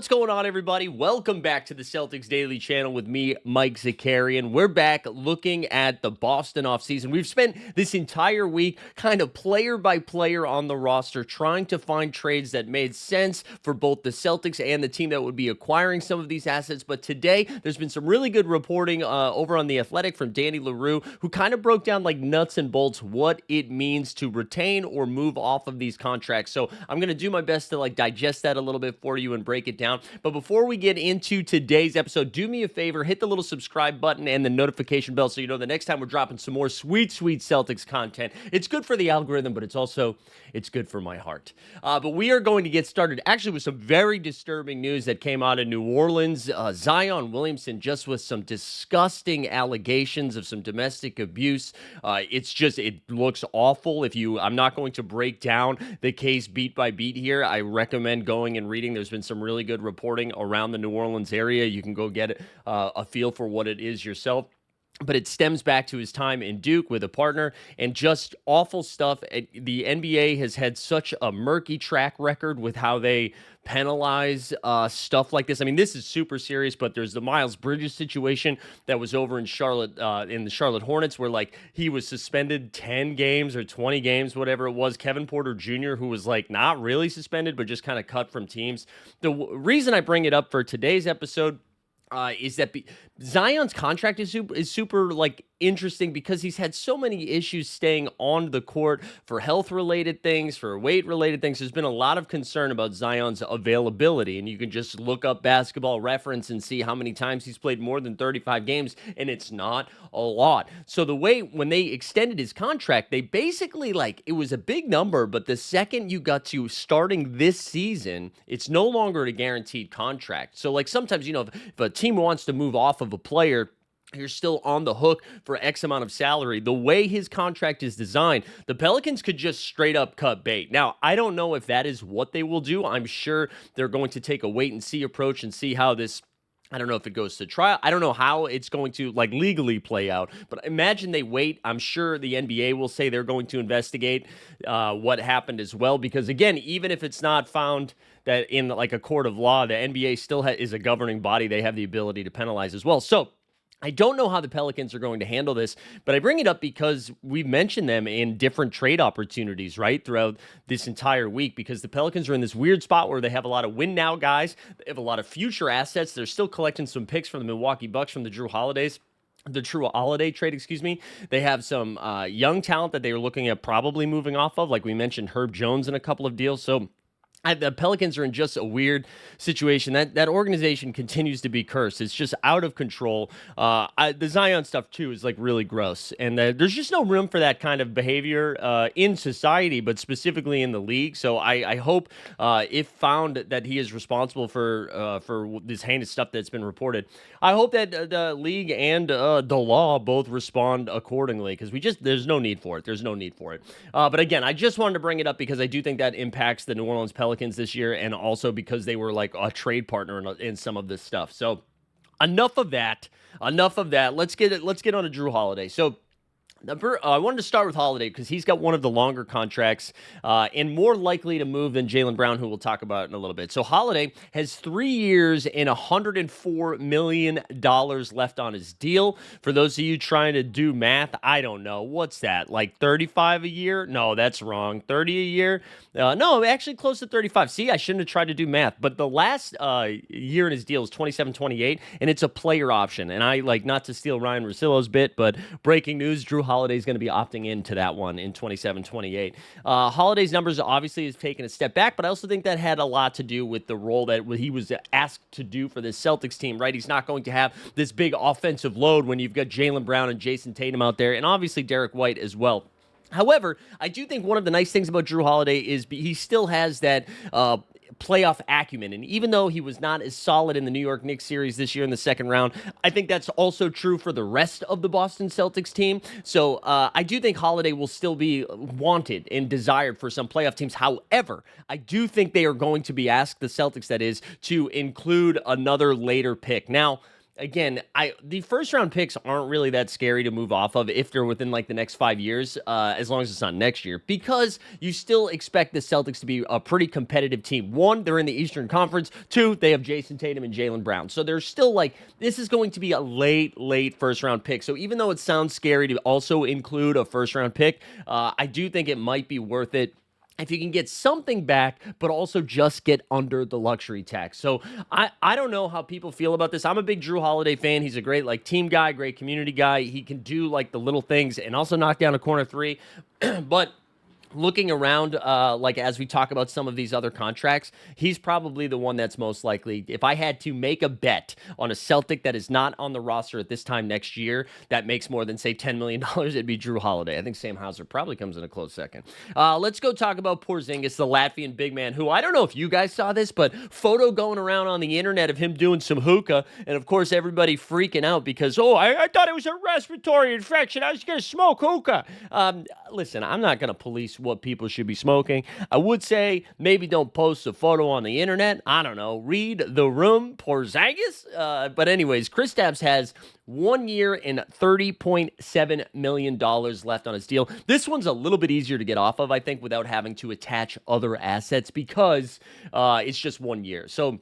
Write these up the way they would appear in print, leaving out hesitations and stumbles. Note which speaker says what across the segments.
Speaker 1: What's going on, everybody? Welcome back to the Celtics Daily Channel with me, Mike Zakarian. We're back looking at the Boston offseason. We've spent this entire week kind of player by player on the roster trying to find trades that made sense for both the Celtics and the team that would be acquiring some of these assets. But today, there's been some really good reporting over on The Athletic from Danny LaRue, who kind of broke down like nuts and bolts what it means to retain or move off of these contracts. So I'm going to do my best to like digest that a little bit for you and break it down. But before we get into today's episode, do me a favor, hit the little subscribe button and the notification bell so you know the next time we're dropping some more sweet Celtics content. It's good for the algorithm, but it's good for my heart. But we are going to get started actually with some very disturbing news that came out of New Orleans. Zion Williamson just with some disgusting allegations of some domestic abuse. It looks awful. I'm not going to break down the case beat by beat here. I recommend going and reading. There's been some really good reporting around the New Orleans area. You can go get a feel for what it is yourself. But it stems back to his time in Duke with a partner and just awful stuff. The NBA has had such a murky track record with how they penalize stuff like this. I mean, this is super serious, but there's the Miles Bridges situation that was over in Charlotte, in the Charlotte Hornets, where like he was suspended 10 games or 20 games, whatever it was. Kevin Porter Jr., who was like not really suspended, but just kind of cut from teams. The reason I bring it up for today's episode is that Zion's contract is super like interesting because he's had so many issues staying on the court for health-related things, for weight-related things. There's been a lot of concern about Zion's availability, and you can just look up Basketball Reference and see how many times he's played more than 35 games, and it's not a lot. So the way when they extended his contract, they basically like it was a big number, but the second you got to starting this season, it's no longer a guaranteed contract. So like sometimes, if a team wants to move off of a player, you're still on the hook for X amount of salary. The way his contract is designed, the Pelicans could just straight up cut bait. Now, I don't know if that is what they will do. I'm sure they're going to take a wait and see approach and see how this, I don't know if it goes to trial. I don't know how it's going to like legally play out, but imagine they wait. I'm sure the NBA will say they're going to investigate what happened as well, because again, even if it's not found that in like a court of law, the NBA still is a governing body. They have the ability to penalize as well. So I don't know how the Pelicans are going to handle this, but I bring it up because we mentioned them in different trade opportunities, right, throughout this entire week, because the Pelicans are in this weird spot where they have a lot of win-now guys. They have a lot of future assets. They're still collecting some picks from the Milwaukee Bucks from the Drew Holiday trade, They have some young talent that they were looking at probably moving off of, like we mentioned Herb Jones in a couple of deals. So the Pelicans are in just a weird situation. That organization continues to be cursed. It's just out of control. The Zion stuff, too, is like really gross. And there's just no room for that kind of behavior in society, but specifically in the league. So I hope if found that he is responsible for this heinous stuff that's been reported, I hope that the league and the law both respond accordingly, because there's no need for it. There's no need for it. But again, I just wanted to bring it up because I do think that impacts the New Orleans Pelicans this year, and also because they were like a trade partner in some of this stuff. So enough of that. Let's get on to Drew Holiday. So I wanted to start with Holiday because he's got one of the longer contracts and more likely to move than Jaylen Brown, who we'll talk about in a little bit. So Holiday has 3 years and $104 million left on his deal. For those of you trying to do math, I don't know. What's that, like 35 a year? No, that's wrong. 30 a year? No, actually close to 35. See, I shouldn't have tried to do math. But the last year in his deal is 27-28, and it's a player option. And I like not to steal Ryan Russillo's bit, but breaking news, Drew Holiday is going to be opting into that one in 27-28. Holiday's numbers obviously has taken a step back, but I also think that had a lot to do with the role that he was asked to do for this Celtics team, right? He's not going to have this big offensive load when you've got Jaylen Brown and Jason Tatum out there, and obviously Derek White as well. However, I do think one of the nice things about Drew Holiday is he still has that playoff acumen. And even though he was not as solid in the New York Knicks series this year in the second round, I think that's also true for the rest of the Boston Celtics team. So I do think Holiday will still be wanted and desired for some playoff teams. However, I do think they are going to be asked, the Celtics that is, to include another later pick. Now, again, the first round picks aren't really that scary to move off of if they're within like the next 5 years, as long as it's not next year, because you still expect the Celtics to be a pretty competitive team. One, they're in the Eastern Conference. Two, they have Jason Tatum and Jaylen Brown. So they're still like, this is going to be a late first round pick. So even though it sounds scary to also include a first round pick, I do think it might be worth it if you can get something back, but also just get under the luxury tax. So I don't know how people feel about this. I'm a big Drew Holiday fan. He's a great like team guy, great community guy. He can do like the little things and also knock down a corner three. But looking around, like as we talk about some of these other contracts, he's probably the one that's most likely. If I had to make a bet on a Celtic that is not on the roster at this time next year that makes more than, say, $10 million, it'd be Drew Holiday. I think Sam Hauser probably comes in a close second. Let's go talk about Porzingis, the Latvian big man, who I don't know if you guys saw this, but photo going around on the internet of him doing some hookah, and of course everybody freaking out because, I thought it was a respiratory infection. I was going to smoke hookah. Listen, I'm not going to police what people should be smoking. I would say maybe don't post a photo on the internet. I don't know. Read the room, Porzingis. But anyways, Kristaps has 1 year and $30.7 million left on his deal. This one's a little bit easier to get off of, I think, without having to attach other assets because it's just 1 year. So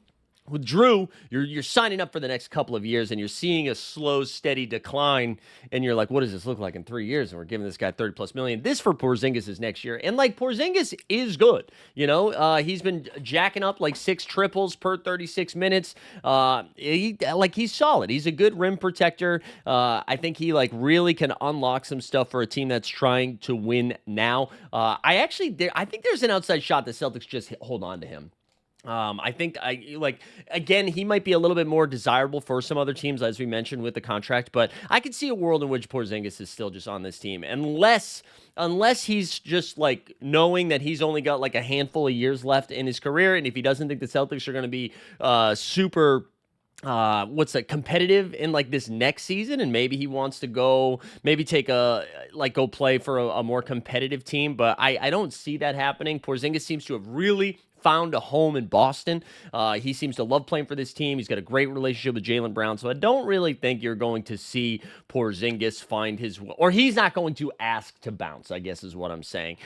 Speaker 1: with Drew, you're signing up for the next couple of years, and you're seeing a slow, steady decline, and you're like, what does this look like in 3 years? And we're giving this guy $30+ million. This for Porzingis is next year, and like Porzingis is good. He's been jacking up like 6 triples per 36 minutes. He's solid. He's a good rim protector. I think he like really can unlock some stuff for a team that's trying to win now. I think there's an outside shot the Celtics just hold on to him. I think again, he might be a little bit more desirable for some other teams, as we mentioned with the contract, but I could see a world in which Porzingis is still just on this team, unless he's just like knowing that he's only got like a handful of years left in his career, and if he doesn't think the Celtics are going to be super competitive in like this next season, and maybe he wants to go play for a more competitive team, but I don't see that happening. Porzingis seems to have really found a home in Boston. He seems to love playing for this team. He's got a great relationship with Jaylen Brown, so I don't really think you're going to see Porzingis find his, or he's not going to ask to bounce, I guess is what I'm saying.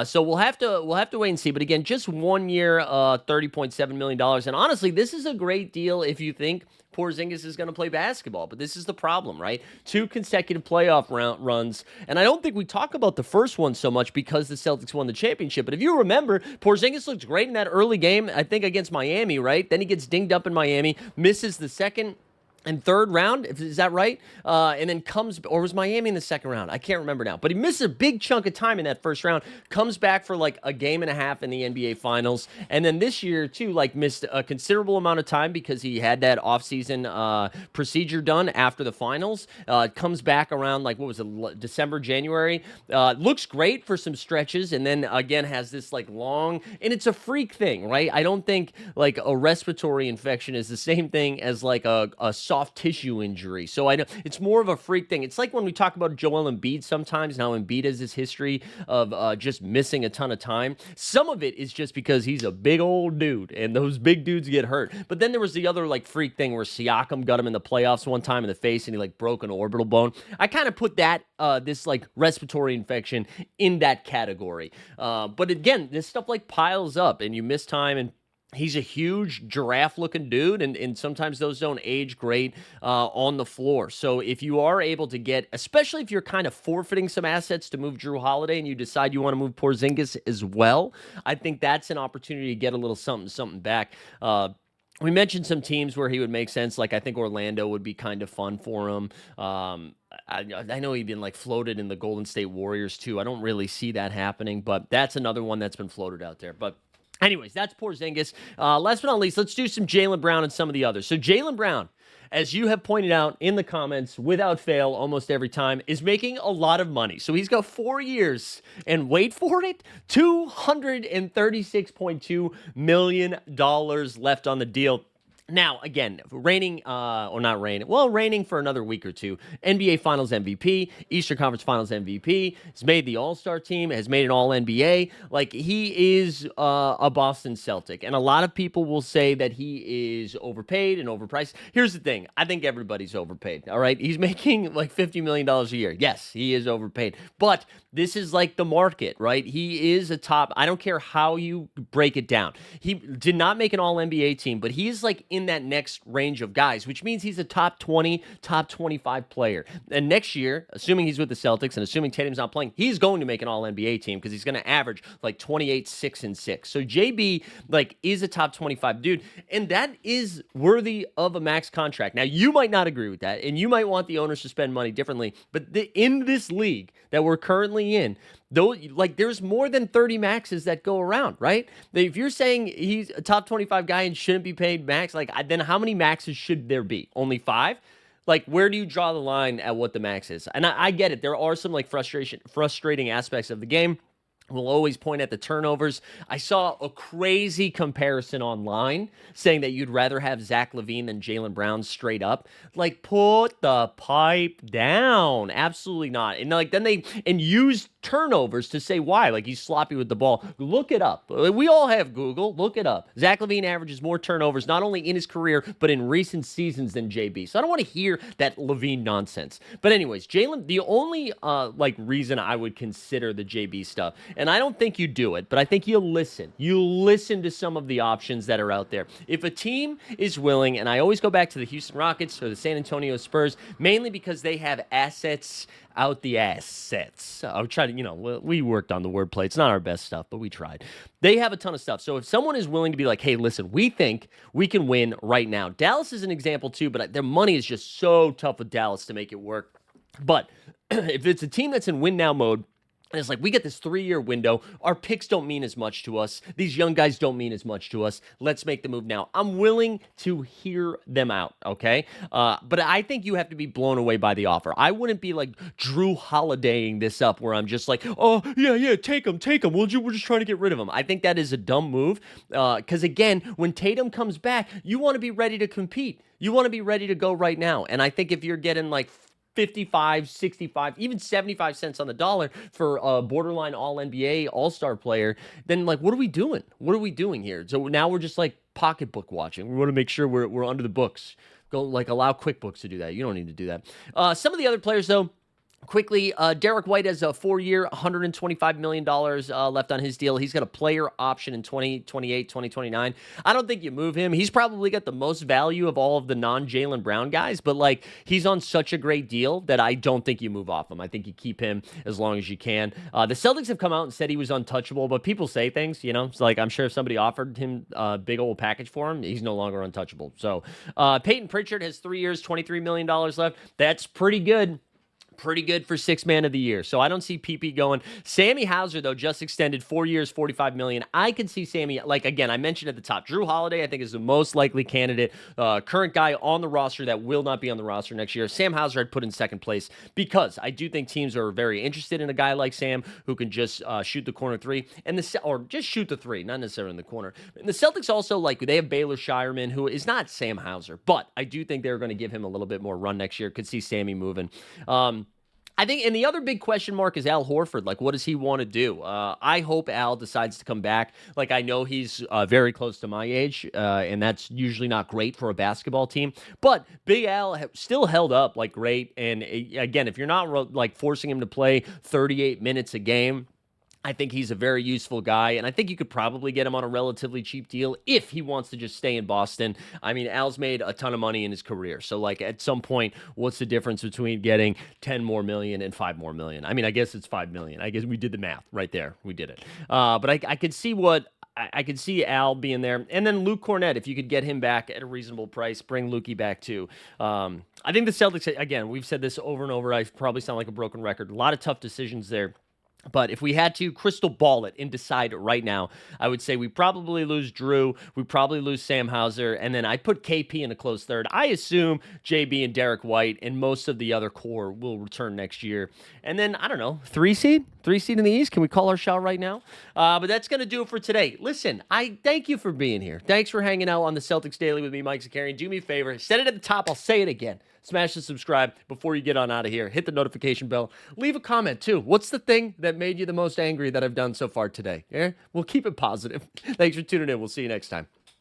Speaker 1: So we'll have to wait and see. But again, just 1 year, $30.7 million. And honestly, this is a great deal if you think Porzingis is going to play basketball, but this is the problem, right? 2 consecutive playoff runs, and I don't think we talk about the first one so much because the Celtics won the championship, but if you remember, Porzingis looked great in that early game, I think against Miami, right? Then he gets dinged up in Miami, misses the second and third round, is that right? And then or was Miami in the second round? I can't remember now. But he missed a big chunk of time in that first round, comes back for like a game and a half in the NBA Finals. And then this year, too, like missed a considerable amount of time because he had that offseason procedure done after the Finals. Comes back around, like, what was it, December, January. Looks great for some stretches, and then, again, has this, like, long, and it's a freak thing, right? I don't think, like, a respiratory infection is the same thing as, like, a soft tissue injury. So I know it's more of a freak thing. It's like when we talk about Joel Embiid sometimes, now Embiid has this history of just missing a ton of time. Some of it is just because he's a big old dude, and those big dudes get hurt. But then there was the other like freak thing where Siakam got him in the playoffs one time in the face, and he like broke an orbital bone. I kind of put that this like respiratory infection in that category. But again, this stuff like piles up, and you miss time, and he's a huge giraffe-looking dude, and sometimes those don't age great on the floor. So if you are able to get, especially if you're kind of forfeiting some assets to move Drew Holiday and you decide you want to move Porzingis as well, I think that's an opportunity to get a little something back. We mentioned some teams where he would make sense. Like I think Orlando would be kind of fun for him. I know he'd been like floated in the Golden State Warriors too. I don't really see that happening, but that's another one that's been floated out there. But anyways, that's Porzingis. Last but not least, let's do some Jaylen Brown and some of the others. So Jaylen Brown, as you have pointed out in the comments, without fail, almost every time, is making a lot of money. So he's got 4 years, and wait for it, $236.2 million left on the deal. Now, again, reigning, or not reigning, well, reigning for another week or two. NBA Finals MVP, Eastern Conference Finals MVP, has made the All-Star team, has made an All-NBA. Like, he is a Boston Celtic. And a lot of people will say that he is overpaid and overpriced. Here's the thing. I think everybody's overpaid, all right? He's making like $50 million a year. Yes, he is overpaid. But this is like the market, right? He is a top, I don't care how you break it down. He did not make an All-NBA team, but he is like in that next range of guys, which means he's a top 20, top 25 player. And next year, assuming he's with the Celtics and assuming Tatum's not playing, he's going to make an All-NBA team because he's going to average like 28, 6, and 6. So JB like is a top 25 dude, and that is worthy of a max contract. Now, you might not agree with that, and you might want the owners to spend money differently, but in this league that we're currently in, though, like there's more than 30 maxes that go around, right? If you're saying he's a top 25 guy and shouldn't be paid max, like then how many maxes should there be? Only 5? Like, where do you draw the line at what the max is? And I get it. There are some like frustrating aspects of the game. We'll always point at the turnovers. I saw a crazy comparison online saying that you'd rather have Zach LaVine than Jaylen Brown straight up. Like, put the pipe down. Absolutely not. And like then they use turnovers to say why. Like, he's sloppy with the ball. Look it up. We all have Google. Look it up. Zach LaVine averages more turnovers not only in his career but in recent seasons than JB. So I don't want to hear that LaVine nonsense. But anyways, Jaylen, the only like reason I would consider the JB stuff, and I don't think you do it, but I think you listen. You listen to some of the options that are out there. If a team is willing, and I always go back to the Houston Rockets or the San Antonio Spurs, mainly because they have assets out the assets. I'm trying to, we worked on the wordplay. It's not our best stuff, but we tried. They have a ton of stuff. So if someone is willing to be like, hey, listen, we think we can win right now. Dallas is an example too, but their money is just so tough with Dallas to make it work. But if it's a team that's in win now mode, and it's like, we get this 3-year window. Our picks don't mean as much to us. These young guys don't mean as much to us. Let's make the move now. I'm willing to hear them out, okay? But I think you have to be blown away by the offer. I wouldn't be like Drew Holidaying this up where I'm just like, oh, yeah, take him. We're just trying to get rid of him. I think that is a dumb move because, again, when Tatum comes back, you want to be ready to compete. You want to be ready to go right now. And I think if you're getting like 55, 65, even 75 cents on the dollar for a borderline all-NBA, all-star player, then like, what are we doing? What are we doing here? So now we're just like pocketbook watching. We want to make sure we're under the books. Go like allow QuickBooks to do that. You don't need to do that. Some of the other players though, quickly, Derek White has a 4-year, $125 million left on his deal. He's got a player option in 2028, 2029. I don't think you move him. He's probably got the most value of all of the non-Jaylen Brown guys, but like he's on such a great deal that I don't think you move off him. I think you keep him as long as you can. The Celtics have come out and said he was untouchable, but people say things, It's like I'm sure if somebody offered him a big old package for him, he's no longer untouchable. So Peyton Pritchard has 3 years, $23 million left. That's pretty good. Pretty good for 6th man of the year. So I don't see PP going. Sammy Hauser, though, just extended 4 years, $45 million. I could see Sammy, like, again, I mentioned at the top, Drew Holiday, I think, is the most likely candidate. Current guy on the roster that will not be on the roster next year. Sam Hauser I'd put in 2nd place because I do think teams are very interested in a guy like Sam who can just shoot the corner 3 or just shoot the 3, not necessarily in the corner. And the Celtics also, like, they have Baylor Shireman, who is not Sam Hauser, but I do think they're going to give him a little bit more run next year. Could see Sammy moving. I think, and the other big question mark is Al Horford. Like, what does he want to do? I hope Al decides to come back. Like, I know he's very close to my age, and that's usually not great for a basketball team. But Big Al still held up, like, great. And, again, if you're not, like, forcing him to play 38 minutes a game, I think he's a very useful guy, and I think you could probably get him on a relatively cheap deal if he wants to just stay in Boston. I mean, Al's made a ton of money in his career, so like at some point, what's the difference between getting 10 more million and 5 more million? I mean, I guess it's 5 million. I guess we did the math right there. We did it. But I could see I could see Al being there. And then Luke Cornett, if you could get him back at a reasonable price, bring Lukey back too. I think the Celtics, again, we've said this over and over. I probably sound like a broken record. A lot of tough decisions there. But if we had to crystal ball it and decide right now, I would say we probably lose Drew. We probably lose Sam Hauser. And then I'd put KP in a close third. I assume JB and Derek White and most of the other core will return next year. And then, I don't know, three seed? Three seed in the East? Can we call our shot right now? But that's going to do it for today. Listen, I thank you for being here. Thanks for hanging out on the Celtics Daily with me, Mike Zakarian. Do me a favor. Said it at the top. I'll say it again. Smash the subscribe before you get on out of here. Hit the notification bell. Leave a comment, too. What's the thing that made you the most angry that I've done so far today? Yeah? We'll keep it positive. Thanks for tuning in. We'll see you next time.